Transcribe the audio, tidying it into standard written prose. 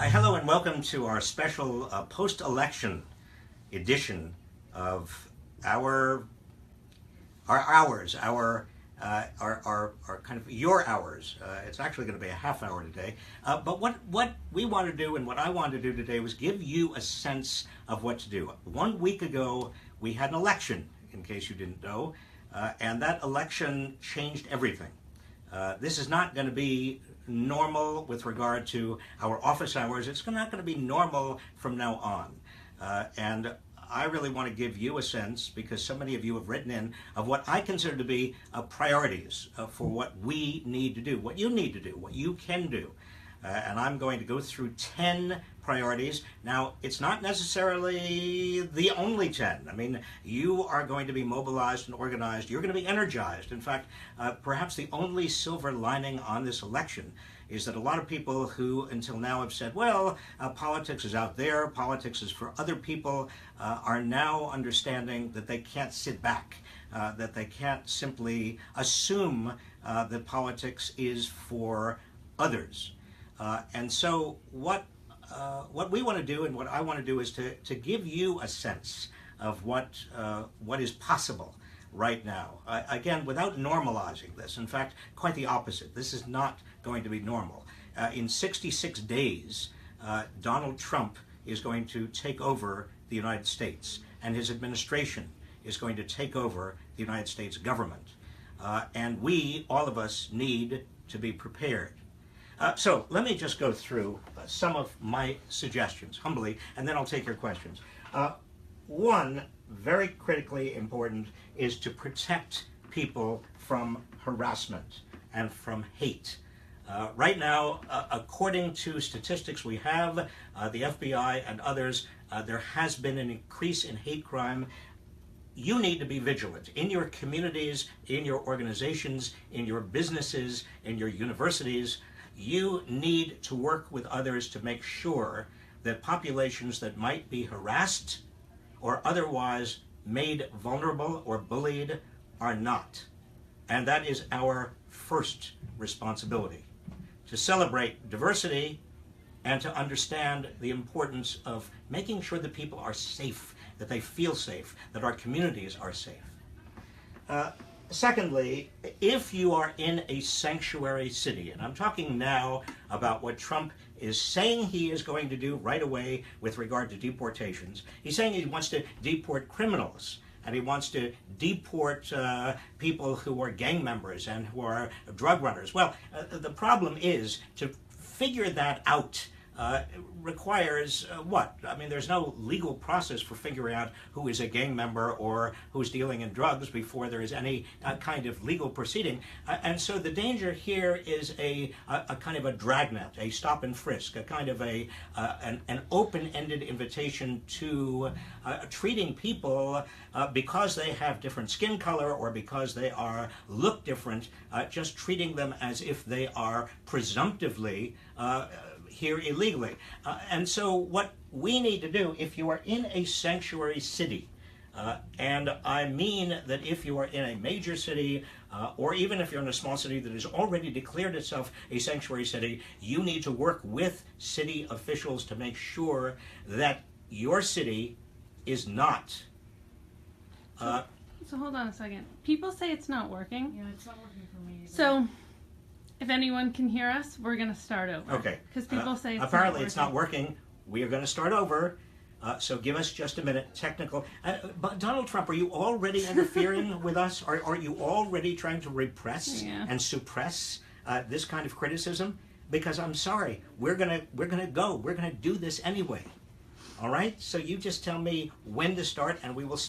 Hello and welcome to our special post-election edition of our hours, our kind of your hours. It's actually going to be a half hour today. But what we want to do and what I wanted to do today was give you a sense of what to do. 1 week ago, we had an election, in case you didn't know, and that election changed everything. This is not going to be normal with regard to our office hours. It's not going to be normal from now on. And I really want to give you a sense, because so many of you have written in, of what I consider to be priorities for what we need to do, what you need to do, what you can do. And I'm going to go through 10 priorities. Now, it's not necessarily the only 10. I mean, you are going to be mobilized and organized. You're going to be energized. In fact, perhaps the only silver lining on this election is that a lot of people who until now have said, well, politics is out there, politics is for other people, are now understanding that they can't sit back, that they can't simply assume that politics is for others. And so what we want to do and what I want to do is to give you a sense of what is possible right now. Again, without normalizing this. In fact, quite the opposite. This is not going to be normal. In 66 days, Donald Trump is going to take over the United States, and his administration is going to take over the United States government. And we, all of us, need to be prepared. So let me just go through some of my suggestions, humbly, and then I'll take your questions. One, very critically important, is to protect people from harassment and from hate. Right now, according to statistics we have, the FBI and others, there has been an increase in hate crime. You need to be vigilant in your communities, in your organizations, in your businesses, in your universities. You need to work with others to make sure that populations that might be harassed or otherwise made vulnerable or bullied are not. And that is our first responsibility, to celebrate diversity and to understand the importance of making sure that people are safe, that they feel safe, that our communities are safe. Secondly, if you are in a sanctuary city, and I'm talking now about what Trump is saying he is going to do right away with regard to deportations. He's saying he wants to deport criminals, and he wants to deport people who are gang members and who are drug runners. Well, the problem is to figure that out requires what? I mean, there's no legal process for figuring out who is a gang member or who's dealing in drugs before there is any kind of legal proceeding. And so the danger here is a kind of a dragnet, a stop and frisk, a kind of an open-ended invitation to treating people because they have different skin color or because they look different, just treating them as if they are presumptively here illegally. And so what we need to do, if you are in a sanctuary city, and I mean that if you are in a major city, or even if you're in a small city that has already declared itself a sanctuary city, you need to work with city officials to make sure that your city is not. So hold on a second. People say it's not working. Yeah, it's not working for me either. So if anyone can hear us, we're going to start over. Okay. Because people say it's apparently not it's not working. We are going to start over. So give us just a minute. Technical. But Donald Trump, are you already interfering with us? Are you already trying to repress and suppress this kind of criticism? Because I'm sorry, we're gonna do this anyway. All right. So you just tell me when to start, and we will.